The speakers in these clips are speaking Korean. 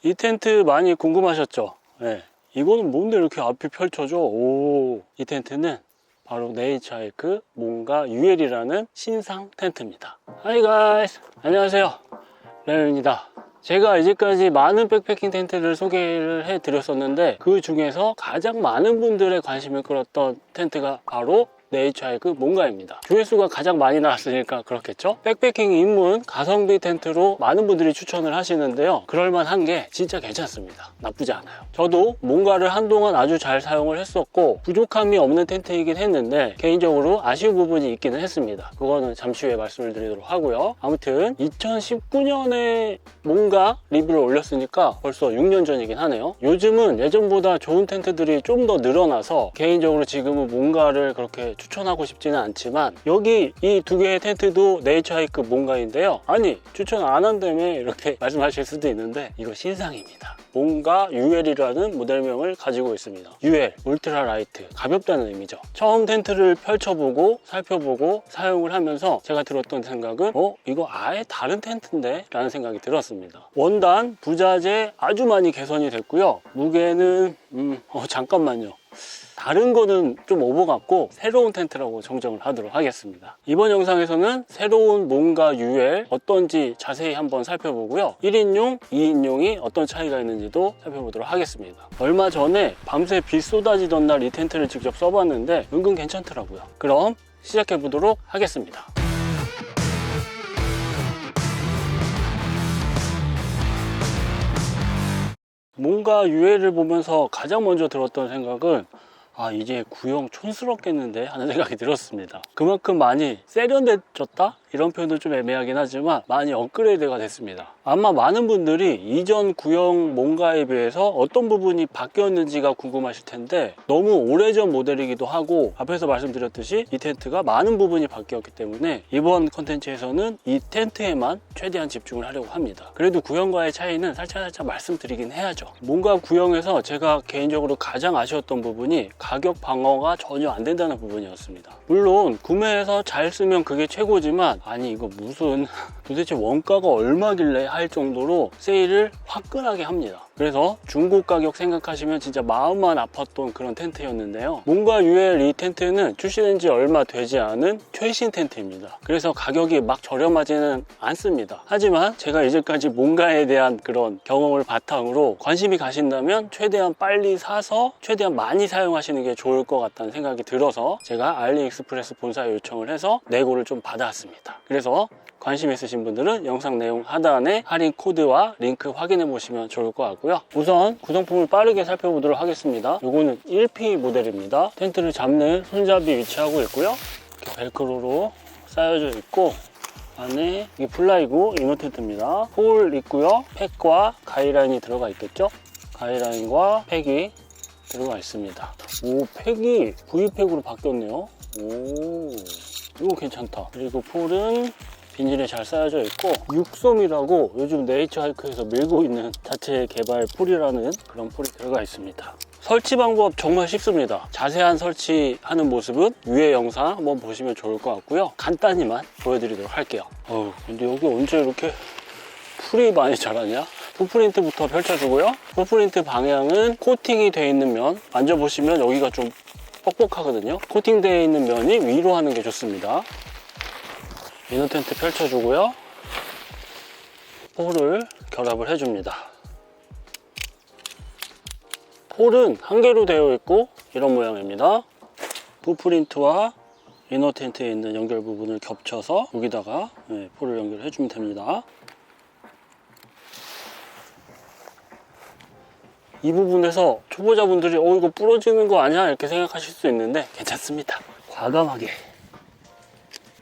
이 텐트 많이 궁금하셨죠? 네. 이거는 뭔데 이렇게 앞이 펼쳐져? 오, 이 텐트는 바로 네이처하이크 몽가 UL이라는 신상 텐트입니다. 하이 가이스, 안녕하세요, 레오입니다. 제가 이제까지 많은 백패킹 텐트를 소개를 해드렸었는데 그 중에서 가장 많은 분들의 관심을 끌었던 텐트가 바로 네이처하이크 몽가입니다. 조회수가 가장 많이 나왔으니까 그렇겠죠? 백패킹 입문 가성비 텐트로 많은 분들이 추천을 하시는데요, 그럴만한 게 진짜 괜찮습니다. 나쁘지 않아요. 저도 몽가를 한동안 아주 잘 사용을 했었고 부족함이 없는 텐트이긴 했는데 개인적으로 아쉬운 부분이 있기는 했습니다. 그거는 잠시 후에 말씀을 드리도록 하고요. 아무튼 2019년에 몽가 리뷰를 올렸으니까 벌써 6년 전이긴 하네요. 요즘은 예전보다 좋은 텐트들이 좀 더 늘어나서 개인적으로 지금은 몽가를 그렇게 추천하고 싶지는 않지만, 여기 이 두 개의 텐트도 네이처하이크 몽가인데요, 아니 추천 안 한다며 이렇게 말씀하실 수도 있는데 이거 신상입니다. 몽가 UL이라는 모델명을 가지고 있습니다. UL, 울트라 라이트, 가볍다는 의미죠. 처음 텐트를 펼쳐보고 살펴보고 사용을 하면서 제가 들었던 생각은 이거 아예 다른 텐트인데? 라는 생각이 들었습니다. 원단, 부자재 아주 많이 개선이 됐고요. 무게는 잠깐만요, 다른 거는 좀 오버 같고 새로운 텐트라고 정정을 하도록 하겠습니다. 이번 영상에서는 새로운 몽가 UL 어떤지 자세히 한번 살펴보고요, 1인용, 2인용이 어떤 차이가 있는지도 살펴보도록 하겠습니다. 얼마 전에 밤새 비 쏟아지던 날 이 텐트를 직접 써봤는데 은근 괜찮더라고요. 그럼 시작해 보도록 하겠습니다. 몽가 UL을 보면서 가장 먼저 들었던 생각은 이제 구형 촌스럽겠는데 하는 생각이 들었습니다. 그만큼 많이 세련돼졌다? 이런 표현도 좀 애매하긴 하지만 많이 업그레이드가 됐습니다. 아마 많은 분들이 이전 구형 몽가에 비해서 어떤 부분이 바뀌었는지가 궁금하실 텐데 너무 오래전 모델이기도 하고 앞에서 말씀드렸듯이 이 텐트가 많은 부분이 바뀌었기 때문에 이번 컨텐츠에서는 이 텐트에만 최대한 집중을 하려고 합니다. 그래도 구형과의 차이는 살짝 말씀드리긴 해야죠. 몽가 구형에서 제가 개인적으로 가장 아쉬웠던 부분이 가격 방어가 전혀 안 된다는 부분이었습니다. 물론 구매해서 잘 쓰면 그게 최고지만 아니 이거 무슨 도대체 원가가 얼마길래 할 정도로 세일을 화끈하게 합니다. 그래서 중고 가격 생각하시면 진짜 마음만 아팠던 그런 텐트였는데요, 몽가 UL 이 텐트는 출시된 지 얼마 되지 않은 최신 텐트입니다. 그래서 가격이 막 저렴하지는 않습니다. 하지만 제가 이제까지 몽가에 대한 그런 경험을 바탕으로 관심이 가신다면 최대한 빨리 사서 최대한 많이 사용하시는 게 좋을 것 같다는 생각이 들어서 제가 알리익스프레스 본사에 요청을 해서 내고를 좀 받아왔습니다. 그래서 관심 있으신 분들은 영상 내용 하단에 할인 코드와 링크 확인해 보시면 좋을 것 같고요. 우선 구성품을 빠르게 살펴보도록 하겠습니다. 이거는 1P 모델입니다. 텐트를 잡는 손잡이 위치하고 있고요, 이렇게 벨크로로 쌓여져 있고 안에 이게 플라이고 이너 텐트입니다. 폴 있고요, 팩과 가이라인이 들어가 있겠죠. 가이라인과 팩이 들어가 있습니다. 오, 팩이 V팩으로 바뀌었네요. 오, 이거 괜찮다. 그리고 폴은 비닐에 잘 쌓여져 있고 육솜이라고 요즘 네이처하이크에서 밀고 있는 자체 개발 폴이라는 그런 폴이 들어가 있습니다. 설치 방법 정말 쉽습니다. 자세한 설치하는 모습은 위에 영상 한번 보시면 좋을 것 같고요, 간단히만 보여드리도록 할게요. 근데 여기 언제 이렇게 풀이 많이 자라냐? 풋프린트부터 펼쳐주고요, 풋프린트 방향은 코팅이 되어 있는 면 만져보시면 여기가 좀 뻑뻑하거든요. 코팅되어 있는 면이 위로 하는 게 좋습니다. 이너 텐트 펼쳐주고요, 폴을 결합을 해줍니다. 폴은 한 개로 되어 있고 이런 모양입니다. 풋프린트와 이너 텐트에 있는 연결 부분을 겹쳐서 여기다가 폴을 연결해 주면 됩니다. 이 부분에서 초보자분들이 이거 부러지는 거 아니야? 이렇게 생각하실 수 있는데 괜찮습니다. 과감하게.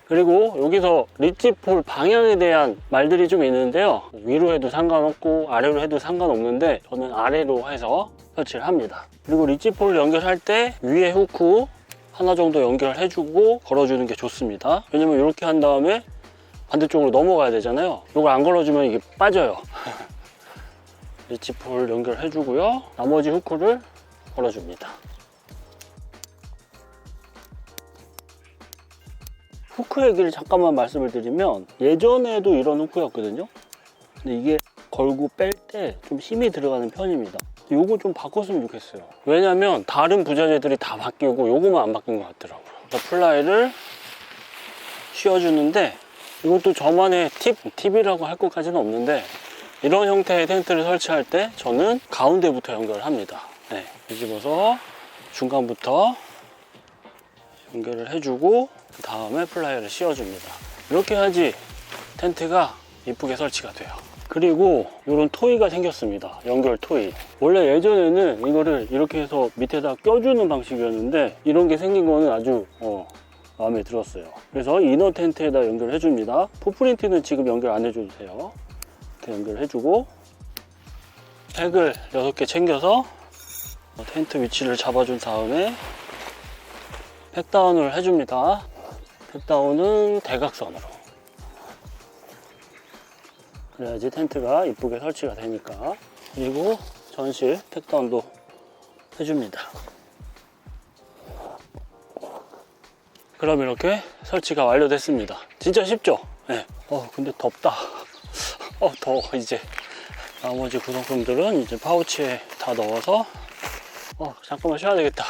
그리고 여기서 리치폴 방향에 대한 말들이 좀 있는데요, 위로 해도 상관없고 아래로 해도 상관없는데 저는 아래로 해서 설치를 합니다. 그리고 리치폴 연결할 때 위에 후크 하나 정도 연결해주고 걸어주는 게 좋습니다. 왜냐면 이렇게 한 다음에 반대쪽으로 넘어가야 되잖아요. 이걸 안 걸어주면 이게 빠져요. 리치폴 연결해주고요, 나머지 후크를 걸어줍니다. 후크 얘기를 잠깐만 말씀을 드리면 예전에도 이런 후크였거든요. 근데 이게 걸고 뺄 때 좀 힘이 들어가는 편입니다. 요거 좀 바꿨으면 좋겠어요. 왜냐면 다른 부자재들이 다 바뀌고 요거만 안 바뀐 것 같더라고요. 그래서 플라이를 씌워주는데, 이것도 저만의 팁이라고 할 것까지는 없는데, 이런 형태의 텐트를 설치할 때 저는 가운데부터 연결을 합니다. 네, 뒤집어서 중간부터 연결을 해주고 그 다음에 플라이를 씌워줍니다. 이렇게 해야지 텐트가 이쁘게 설치가 돼요. 그리고 이런 토이가 생겼습니다. 연결 토이. 원래 예전에는 이거를 이렇게 해서 밑에다 껴주는 방식이었는데, 이런 게 생긴 거는 아주 마음에 들었어요. 그래서 이너 텐트에다 연결해 줍니다. 풋프린트는 지금 연결 안 해줘도 돼요. 이렇게 연결해주고 팩을 6개 챙겨서 텐트 위치를 잡아준 다음에 팩다운을 해줍니다. 팩다운은 대각선으로. 그래야지 텐트가 이쁘게 설치가 되니까. 그리고 전실 팩다운도 해줍니다. 그럼 이렇게 설치가 완료됐습니다. 진짜 쉽죠? 네. 근데 덥다. 더워. 이제 나머지 구성품들은 이제 파우치에 다 넣어서 잠깐만 쉬어야 되겠다.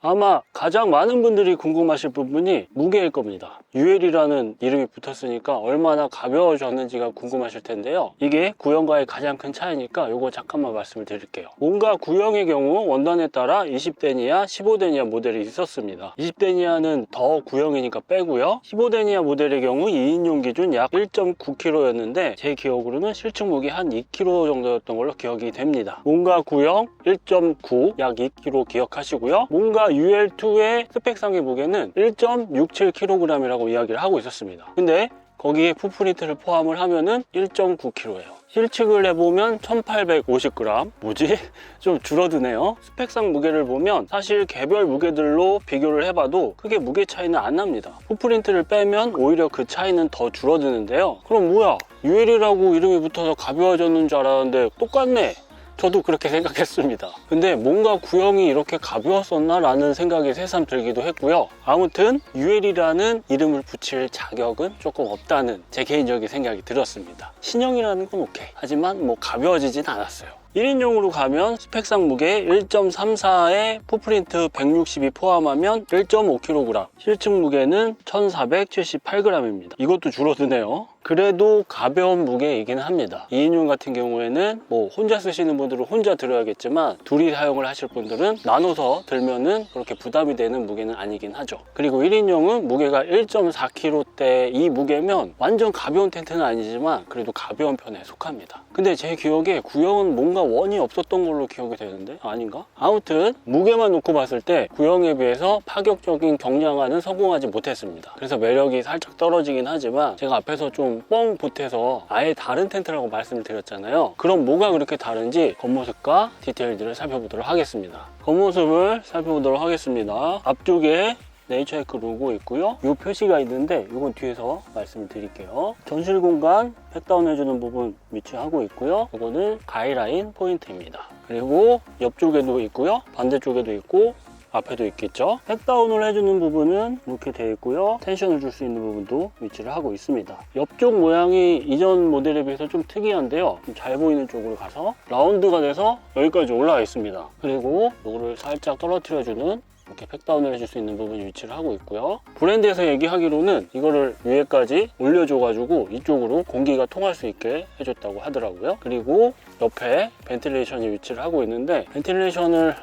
아마 가장 많은 분들이 궁금하실 부분이 무게일 겁니다. UL이라는 이름이 붙었으니까 얼마나 가벼워졌는지가 궁금하실 텐데요. 이게 구형과의 가장 큰 차이니까 요거 잠깐만 말씀을 드릴게요. 뭔가 구형의 경우 원단에 따라 20데니아, 15데니아 모델이 있었습니다. 20데니아는 더 구형이니까 빼고요. 15데니아 모델의 경우 2인용 기준 약 1.9kg였는데 제 기억으로는 실측 무게 한 2kg 정도였던 걸로 기억이 됩니다. 뭔가 구형 1.9 약 2kg 기억하시고요. 뭔가 UL2의 스펙상의 무게는 1.67kg이라고 이야기를 하고 있었습니다. 근데 거기에 풋프린트를 포함을 하면은 1.9kg예요. 실측을 해보면 1850g. 뭐지? 좀 줄어드네요. 스펙상 무게를 보면 사실 개별 무게들로 비교를 해봐도 크게 무게 차이는 안 납니다. 풋프린트를 빼면 오히려 그 차이는 더 줄어드는데요. 그럼 뭐야? UL이라고 이름이 붙어서 가벼워졌는 줄 알았는데 똑같네. 저도 그렇게 생각했습니다. 근데 뭔가 구형이 이렇게 가벼웠었나 라는 생각이 새삼 들기도 했고요. 아무튼 UL이라는 이름을 붙일 자격은 조금 없다는 제 개인적인 생각이 들었습니다. 신형이라는 건 오케이. 하지만 뭐 가벼워지진 않았어요. 1인용으로 가면 스펙상 무게 1.34에 풋프린트 162 포함하면 1.5kg, 실측 무게는 1478g입니다. 이것도 줄어드네요. 그래도 가벼운 무게이긴 합니다. 2인용 같은 경우에는 뭐 혼자 쓰시는 분들은 혼자 들어야겠지만 둘이 사용을 하실 분들은 나눠서 들면은 그렇게 부담이 되는 무게는 아니긴 하죠. 그리고 1인용은 무게가 1.4kg대 이 무게면 완전 가벼운 텐트는 아니지만 그래도 가벼운 편에 속합니다. 근데 제 기억에 구형은 뭔가 원이 없었던 걸로 기억이 되는데 아닌가? 아무튼 무게만 놓고 봤을 때 구형에 비해서 파격적인 경량화는 성공하지 못했습니다. 그래서 매력이 살짝 떨어지긴 하지만 제가 앞에서 좀 뻥 보태서 아예 다른 텐트라고 말씀을 드렸잖아요. 그럼 뭐가 그렇게 다른지 겉모습과 디테일들을 살펴보도록 하겠습니다. 겉모습을 살펴보도록 하겠습니다. 앞쪽에 네이처에크 로고 있고요. 이 표시가 있는데 이건 뒤에서 말씀을 드릴게요. 전실 공간 팩다운 해주는 부분 위치하고 있고요. 이거는 가이라인 포인트입니다. 그리고 옆쪽에도 있고요. 반대쪽에도 있고 앞에도 있겠죠. 팩다운을 해주는 부분은 이렇게 되어 있고요. 텐션을 줄 수 있는 부분도 위치를 하고 있습니다. 옆쪽 모양이 이전 모델에 비해서 좀 특이한데요. 좀 잘 보이는 쪽으로 가서 라운드가 돼서 여기까지 올라와 있습니다. 그리고 이거를 살짝 떨어뜨려주는 이렇게 팩다운을 해줄 수 있는 부분이 위치를 하고 있고요. 브랜드에서 얘기하기로는 이거를 위에까지 올려줘가지고 이쪽으로 공기가 통할 수 있게 해줬다고 하더라고요. 그리고 옆에 벤틸레이션이 위치를 하고 있는데 벤틸레이션을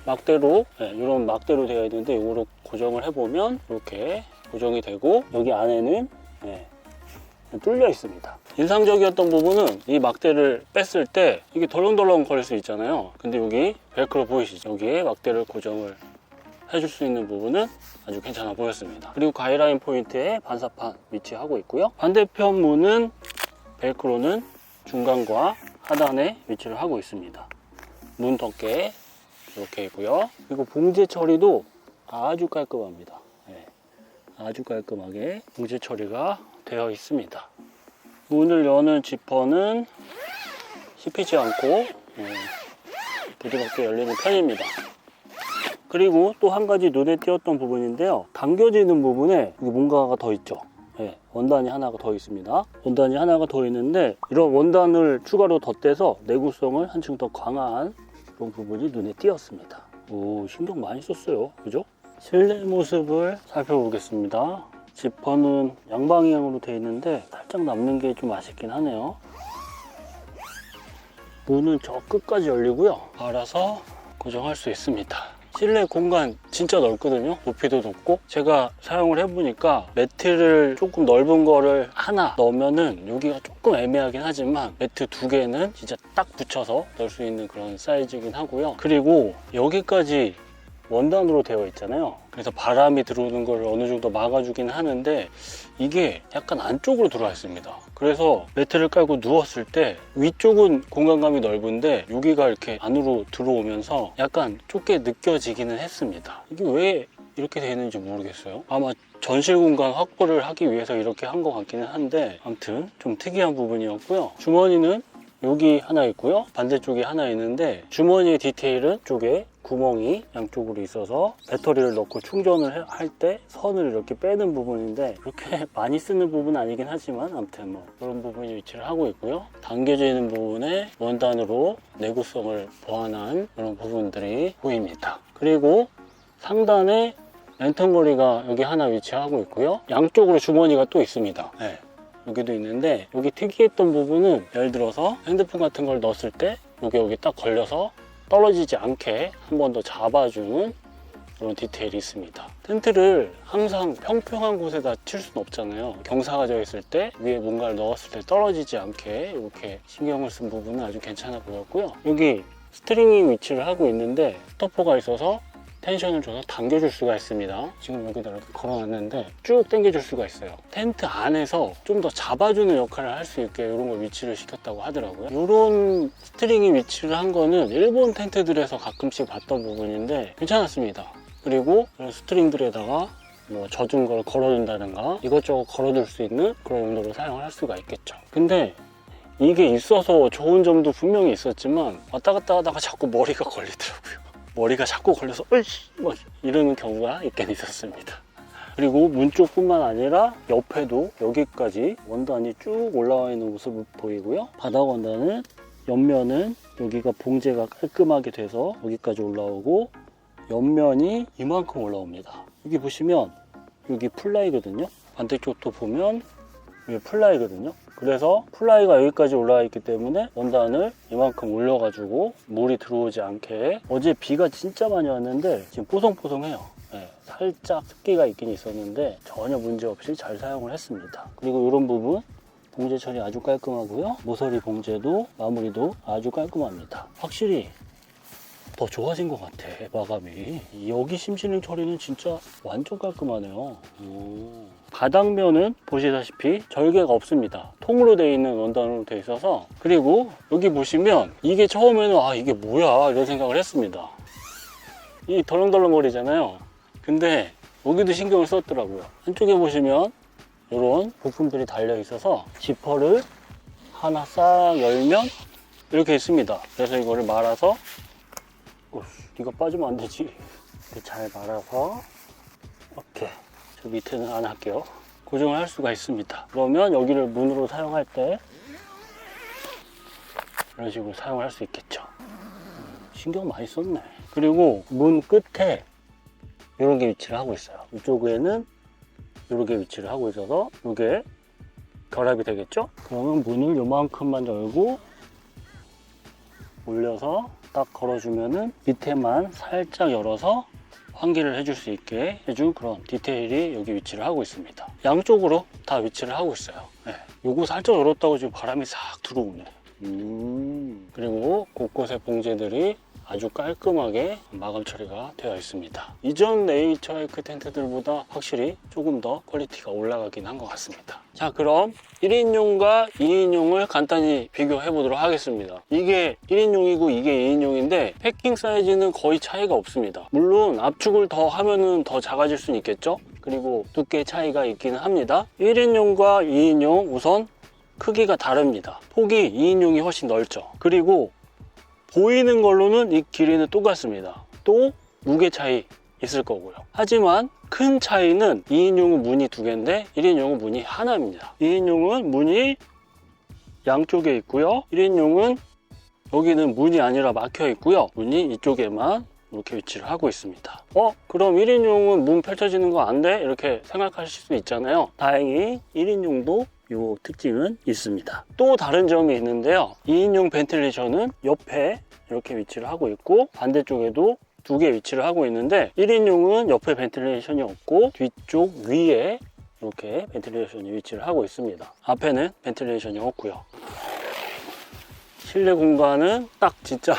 막대로 이런 막대로 되어 있는데 이거로 고정을 해보면 이렇게 고정이 되고 여기 안에는 뚫려 있습니다. 인상적이었던 부분은 이 막대를 뺐을 때 이게 덜렁덜렁 거릴 수 있잖아요. 근데 여기 벨크로 보이시죠? 여기에 막대를 고정을 해줄 수 있는 부분은 아주 괜찮아 보였습니다. 그리고 가이라인 포인트에 반사판 위치하고 있고요. 반대편 문은 벨크로는 중간과 하단에 위치를 하고 있습니다. 문 덮개 이렇게 있고요. 그리고 봉제 처리도 아주 깔끔합니다. 아주 깔끔하게 봉제 처리가 되어 있습니다. 문을 여는 지퍼는 씹히지 않고 부드럽게 열리는 편입니다. 그리고 또 한 가지 눈에 띄었던 부분인데요. 당겨지는 부분에 뭔가가 더 있죠. 네, 원단이 하나가 더 있습니다. 원단이 하나가 더 있는데 이런 원단을 추가로 덧대서 내구성을 한층 더 강화한 그런 부분이 눈에 띄었습니다. 오, 신경 많이 썼어요. 그죠? 실내 모습을 살펴보겠습니다. 지퍼는 양방향으로 되어 있는데 살짝 남는 게 좀 아쉽긴 하네요. 문은 저 끝까지 열리고요. 알아서 고정할 수 있습니다. 실내 공간 진짜 넓거든요. 높이도 높고 제가 사용을 해보니까 매트를 조금 넓은 거를 하나 넣으면은 여기가 조금 애매하긴 하지만 매트 2개는 진짜 딱 붙여서 넣을 수 있는 그런 사이즈이긴 하고요. 그리고 여기까지 원단으로 되어 있잖아요. 그래서 바람이 들어오는 걸 어느 정도 막아주긴 하는데 이게 약간 안쪽으로 들어와 있습니다. 그래서 매트를 깔고 누웠을 때 위쪽은 공간감이 넓은데 여기가 이렇게 안으로 들어오면서 약간 좁게 느껴지기는 했습니다. 이게 왜 이렇게 되어 있는지 모르겠어요. 아마 전실 공간 확보를 하기 위해서 이렇게 한 것 같기는 한데 아무튼 좀 특이한 부분이었고요. 주머니는 여기 하나 있고요. 반대쪽에 하나 있는데 주머니의 디테일은 쪽에 구멍이 양쪽으로 있어서 배터리를 넣고 충전을 할 때 선을 이렇게 빼는 부분인데 그렇게 많이 쓰는 부분은 아니긴 하지만 아무튼 뭐 그런 부분이 위치를 하고 있고요. 당겨져 있는 부분에 원단으로 내구성을 보완한 그런 부분들이 보입니다. 그리고 상단에 랜턴 거리가 여기 하나 위치하고 있고요. 양쪽으로 주머니가 또 있습니다. 네. 여기도 있는데 여기 특이했던 부분은 예를 들어서 핸드폰 같은 걸 넣었을 때 여기 딱 걸려서 떨어지지 않게 한 번 더 잡아주는 그런 디테일이 있습니다. 텐트를 항상 평평한 곳에다 칠 수는 없잖아요. 경사가 져 있을 때 위에 뭔가를 넣었을 때 떨어지지 않게 이렇게 신경을 쓴 부분은 아주 괜찮아 보였고요. 여기 스트링이 위치를 하고 있는데 스토퍼가 있어서 텐션을 줘서 당겨줄 수가 있습니다. 지금 여기다 이렇게 걸어놨는데 쭉 당겨줄 수가 있어요. 텐트 안에서 좀 더 잡아주는 역할을 할 수 있게 이런 걸 위치를 시켰다고 하더라고요. 이런 스트링이 위치를 한 거는 일본 텐트들에서 가끔씩 봤던 부분인데 괜찮았습니다. 그리고 이런 스트링들에다가 뭐 젖은 걸 걸어둔다든가 이것저것 걸어둘 수 있는 그런 용도로 사용을 할 수가 있겠죠. 근데 이게 있어서 좋은 점도 분명히 있었지만 왔다 갔다 하다가 자꾸 머리가 걸리더라고요. 머리가 자꾸 걸려서 으이씨 막 이러는 경우가 있긴 있었습니다. 그리고 문 쪽뿐만 아니라 옆에도 여기까지 원단이 쭉 올라와 있는 모습을 보이고요. 바닥 원단은 옆면은 여기가 봉제가 깔끔하게 돼서 여기까지 올라오고 옆면이 이만큼 올라옵니다. 여기 보시면 여기 플라이거든요. 반대쪽도 보면 여기 플라이거든요. 그래서 플라이가 여기까지 올라와 있기 때문에 원단을 이만큼 올려가지고 물이 들어오지 않게 어제 비가 진짜 많이 왔는데 지금 뽀송뽀송해요. 네, 살짝 습기가 있긴 있었는데 전혀 문제없이 잘 사용을 했습니다. 그리고 이런 부분 봉제 처리 아주 깔끔하고요. 모서리 봉제도 마무리도 아주 깔끔합니다. 확실히 더 좋아진 것 같아. 마감이 여기 심실링 처리는 진짜 완전 깔끔하네요. 바닥면은 보시다시피 절개가 없습니다. 통으로 되어 있는 원단으로 되어 있어서 그리고 여기 보시면 이게 처음에는 아 이게 뭐야 이런 생각을 했습니다. 이 덜렁덜렁거리잖아요. 근데 여기도 신경을 썼더라고요. 한쪽에 보시면 이런 부품들이 달려 있어서 지퍼를 하나 싹 열면 이렇게 있습니다. 그래서 이거를 말아서 이거 빠지면 안 되지. 이렇게 잘 말아서 이렇게 저 밑에는 안 할게요. 고정을 할 수가 있습니다. 그러면 여기를 문으로 사용할 때 이런 식으로 사용할 수 있겠죠. 신경 많이 썼네. 그리고 문 끝에 이런 게 위치를 하고 있어요. 이쪽에는 이렇게 위치를 하고 있어서 이게 결합이 되겠죠? 그러면 문을 요만큼만 열고 올려서 딱 걸어주면은 밑에만 살짝 열어서 환기를 해줄 수 있게 해준 그런 디테일이 여기 위치를 하고 있습니다. 양쪽으로 다 위치를 하고 있어요. 네. 요거 살짝 열었다고 지금 바람이 싹 들어오네. 그리고 곳곳에 봉제들이 아주 깔끔하게 마감 처리가 되어 있습니다. 이전 네이처하이크 텐트들보다 확실히 조금 더 퀄리티가 올라가긴 한 것 같습니다. 자, 그럼 1인용과 2인용을 간단히 비교해 보도록 하겠습니다. 이게 1인용이고 이게 2인용인데 패킹 사이즈는 거의 차이가 없습니다. 물론 압축을 더 하면은 더 작아질 수는 있겠죠. 그리고 두께 차이가 있기는 합니다. 1인용과 2인용 우선 크기가 다릅니다. 폭이 2인용이 훨씬 넓죠. 그리고 보이는 걸로는 이 길이는 똑같습니다. 또 무게 차이 있을 거고요. 하지만 큰 차이는 2인용은 문이 2개인데 1인용은 문이 하나입니다. 2인용은 문이 양쪽에 있고요. 1인용은 여기는 문이 아니라 막혀 있고요. 문이 이쪽에만 이렇게 위치를 하고 있습니다. 그럼 1인용은 문 펼쳐지는 거 안 돼? 이렇게 생각하실 수 있잖아요. 다행히 1인용도 이 특징은 있습니다. 또 다른 점이 있는데요. 2인용 벤틸레이션은 옆에 이렇게 위치를 하고 있고 반대쪽에도 2개 위치를 하고 있는데 1인용은 옆에 벤틸레이션이 없고 뒤쪽 위에 이렇게 벤틸레이션이 위치를 하고 있습니다. 앞에는 벤틸레이션이 없고요. 실내 공간은 딱 진짜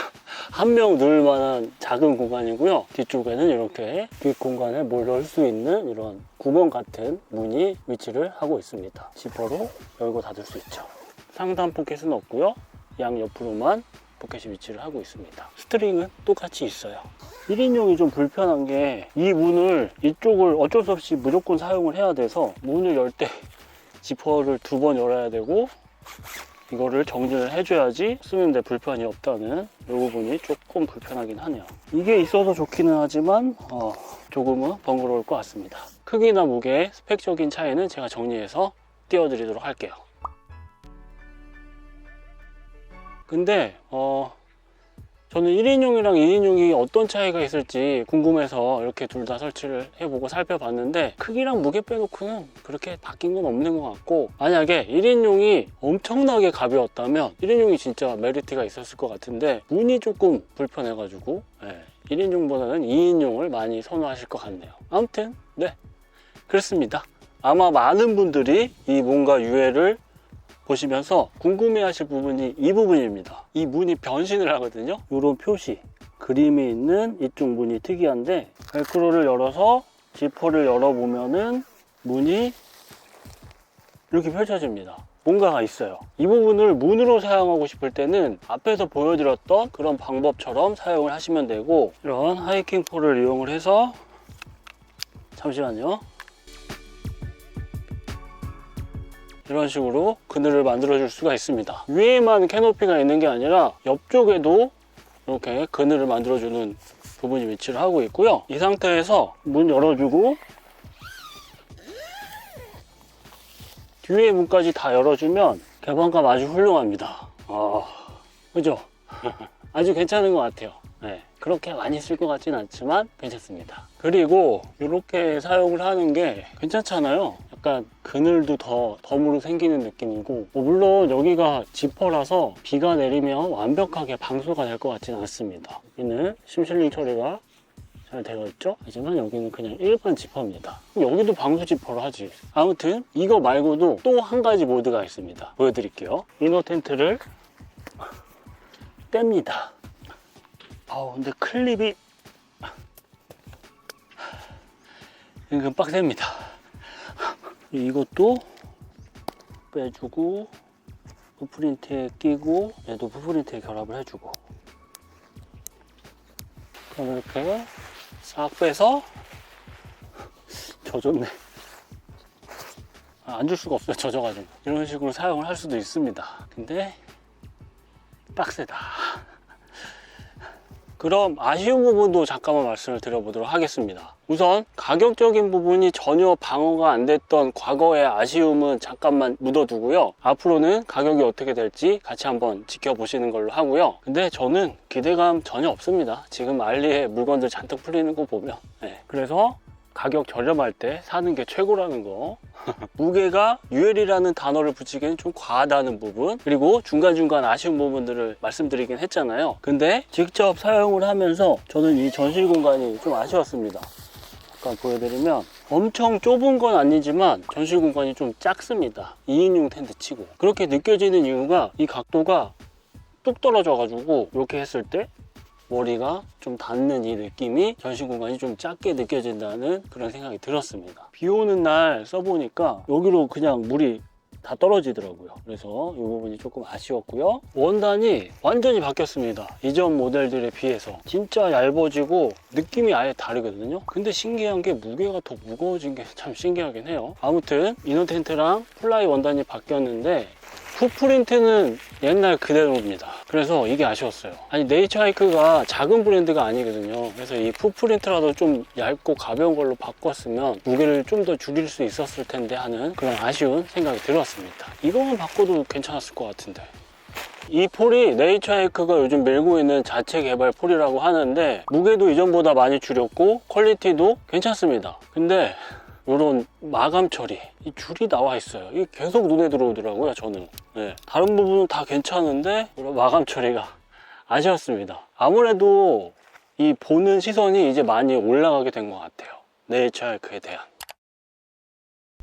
한 명 넣을 만한 작은 공간이고요. 뒤쪽에는 이렇게 뒷공간에 뭘 넣을 수 있는 이런 구멍 같은 문이 위치를 하고 있습니다. 지퍼로 열고 닫을 수 있죠. 상단 포켓은 없고요. 양 옆으로만 포켓이 위치를 하고 있습니다. 스트링은 똑같이 있어요. 1인용이 좀 불편한 게 이 문을 이쪽을 어쩔 수 없이 무조건 사용을 해야 돼서 문을 열 때 지퍼를 2번 열어야 되고 이거를 정리를 해줘야지 쓰는데 불편이 없다는 이 부분이 조금 불편하긴 하네요. 이게 있어서 좋기는 하지만 조금은 번거로울 것 같습니다. 크기나 무게, 스펙적인 차이는 제가 정리해서 띄워드리도록 할게요. 근데 저는 1인용이랑 2인용이 어떤 차이가 있을지 궁금해서 이렇게 둘 다 설치를 해보고 살펴봤는데 크기랑 무게 빼놓고는 그렇게 바뀐 건 없는 것 같고, 만약에 1인용이 엄청나게 가벼웠다면 1인용이 진짜 메리트가 있었을 것 같은데 문이 조금 불편해가지고 1인용보다는 2인용을 많이 선호하실 것 같네요. 아무튼 네, 그렇습니다. 아마 많은 분들이 이 뭔가 유해를 보시면서 궁금해하실 부분이 이 부분입니다. 이 문이 변신을 하거든요. 이런 표시, 그림이 있는 이쪽 문이 특이한데 벨크로를 열어서 지퍼를 열어보면은 문이 이렇게 펼쳐집니다. 뭔가가 있어요. 이 부분을 문으로 사용하고 싶을 때는 앞에서 보여드렸던 그런 방법처럼 사용을 하시면 되고, 이런 하이킹 폴을 이용을 해서 잠시만요. 이런 식으로 그늘을 만들어 줄 수가 있습니다. 위에만 캐노피가 있는 게 아니라 옆쪽에도 이렇게 그늘을 만들어 주는 부분이 위치를 하고 있고요. 이 상태에서 문 열어주고 뒤에 문까지 다 열어주면 개방감 아주 훌륭합니다. 그죠? 아주 괜찮은 것 같아요. 네, 그렇게 많이 쓸 것 같진 않지만 괜찮습니다. 그리고 이렇게 사용을 하는 게 괜찮잖아요. 약간 그늘도 더 덤으로 생기는 느낌이고, 물론 여기가 지퍼라서 비가 내리면 완벽하게 방수가 될 것 같지는 않습니다. 여기는 심실링 처리가 잘 되어 있죠? 하지만 여기는 그냥 일반 지퍼입니다. 여기도 방수 지퍼를 하지. 아무튼 이거 말고도 또 한 가지 모드가 있습니다. 보여드릴게요. 이너 텐트를 뗍니다. 근데 클립이 은근 빡셉니다. 이것도 빼주고 푸프린트에 끼고 얘도 푸프린트에 결합을 해주고, 그럼 이렇게 싹 빼서 젖었네. 안 줄 수가 없어요. 젖어가지고. 이런 식으로 사용을 할 수도 있습니다. 근데 빡세다. 그럼 아쉬운 부분도 잠깐만 말씀을 드려보도록 하겠습니다. 우선 가격적인 부분이 전혀 방어가 안 됐던 과거의 아쉬움은 잠깐만 묻어두고요. 앞으로는 가격이 어떻게 될지 같이 한번 지켜보시는 걸로 하고요. 근데 저는 기대감 전혀 없습니다. 지금 알리에 물건들 잔뜩 풀리는 거 보면. 그래서 가격 저렴할 때 사는 게 최고라는 거. 무게가 UL이라는 단어를 붙이기에는 좀 과하다는 부분, 그리고 중간중간 아쉬운 부분들을 말씀드리긴 했잖아요. 근데 직접 사용을 하면서 저는 이 전실 공간이 좀 아쉬웠습니다. 잠깐 보여드리면 엄청 좁은 건 아니지만 전실 공간이 좀 작습니다. 2인용 텐트 치고. 그렇게 느껴지는 이유가 이 각도가 뚝 떨어져 가지고 이렇게 했을 때 머리가 좀 닿는 이 느낌이 전신 공간이 좀 작게 느껴진다는 그런 생각이 들었습니다. 비 오는 날 써보니까 여기로 그냥 물이 다 떨어지더라고요. 그래서 이 부분이 조금 아쉬웠고요. 원단이 완전히 바뀌었습니다. 이전 모델들에 비해서 진짜 얇아지고 느낌이 아예 다르거든요. 근데 신기한 게 무게가 더 무거워진 게 참 신기하긴 해요. 아무튼 이너 텐트랑 플라이 원단이 바뀌었는데 풋프린트는 옛날 그대로입니다. 그래서 이게 아쉬웠어요. 아니, 네이처하이크가 작은 브랜드가 아니거든요. 그래서 이 풋프린트라도 좀 얇고 가벼운 걸로 바꿨으면 무게를 좀 더 줄일 수 있었을 텐데 하는 그런 아쉬운 생각이 들었습니다. 이거만 바꿔도 괜찮았을 것 같은데. 이 폴이 네이처하이크가 요즘 밀고 있는 자체 개발 폴이라고 하는데, 무게도 이전보다 많이 줄였고 퀄리티도 괜찮습니다. 근데 이런 마감 처리, 이 줄이 나와 있어요. 이게 계속 눈에 들어오더라고요, 저는. 네. 다른 부분은 다 괜찮은데 이런 마감 처리가 아쉬웠습니다. 아무래도 이 보는 시선이 이제 많이 올라가게 된 것 같아요, 네이처하이크에 대한.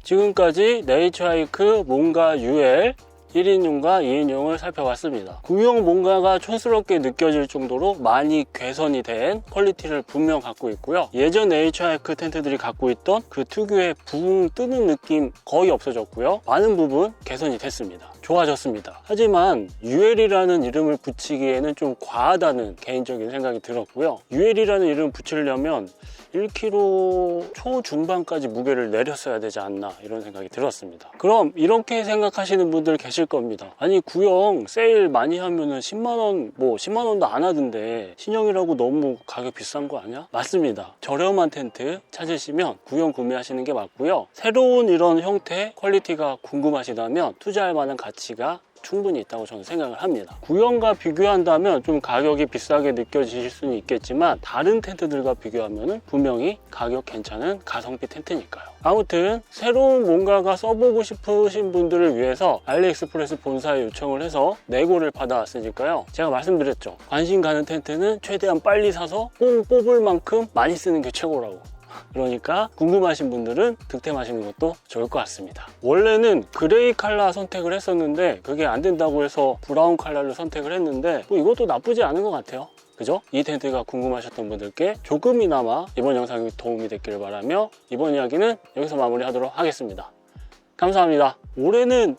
지금까지 네이처하이크 몽가 UL 1인용과 2인용을 살펴봤습니다. 구형 몽가가 촌스럽게 느껴질 정도로 많이 개선이 된 퀄리티를 분명 갖고 있고요. 예전 네이처하이크 텐트들이 갖고 있던 그 특유의 붕 뜨는 느낌 거의 없어졌고요. 많은 부분 개선이 됐습니다. 좋아졌습니다. 하지만 UL이라는 이름을 붙이기에는 좀 과하다는 개인적인 생각이 들었고요. UL이라는 이름을 붙이려면 1kg 초중반까지 무게를 내렸어야 되지 않나, 이런 생각이 들었습니다. 그럼 이렇게 생각하시는 분들 계실 겁니다. 아니, 구형 세일 많이 하면은 10만원, 뭐 10만원도 안 하던데 신형이라고 너무 가격 비싼 거 아니야? 맞습니다. 저렴한 텐트 찾으시면 구형 구매하시는 게 맞고요. 새로운 이런 형태 퀄리티가 궁금하시다면 투자할 만한 가치가 충분히 있다고 저는 생각을 합니다. 구형과 비교한다면 좀 가격이 비싸게 느껴지실 수는 있겠지만 다른 텐트들과 비교하면 분명히 가격 괜찮은 가성비 텐트니까요. 아무튼 새로운 뭔가가 써보고 싶으신 분들을 위해서 알리익스프레스 본사에 요청을 해서 내고를 받아왔으니까요. 제가 말씀드렸죠. 관심 가는 텐트는 최대한 빨리 사서 뽕 뽑을 만큼 많이 쓰는 게 최고라고. 그러니까 궁금하신 분들은 득템하시는 것도 좋을 것 같습니다. 원래는 그레이 컬러 선택을 했었는데 그게 안 된다고 해서 브라운 컬러를 선택을 했는데 뭐 이것도 나쁘지 않은 것 같아요. 그죠? 이 텐트가 궁금하셨던 분들께 조금이나마 이번 영상이 도움이 됐기를 바라며 이번 이야기는 여기서 마무리하도록 하겠습니다. 감사합니다. 올해는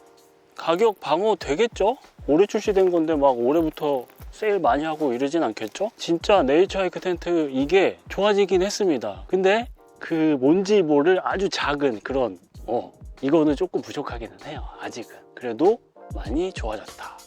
가격 방어 되겠죠? 올해 출시된 건데 막 올해부터 세일 많이 하고 이러진 않겠죠? 진짜 네이처하이크 텐트 이게 좋아지긴 했습니다. 근데 그 뭔지 모를 아주 작은 그런 이거는 조금 부족하기는 해요. 아직은. 그래도 많이 좋아졌다.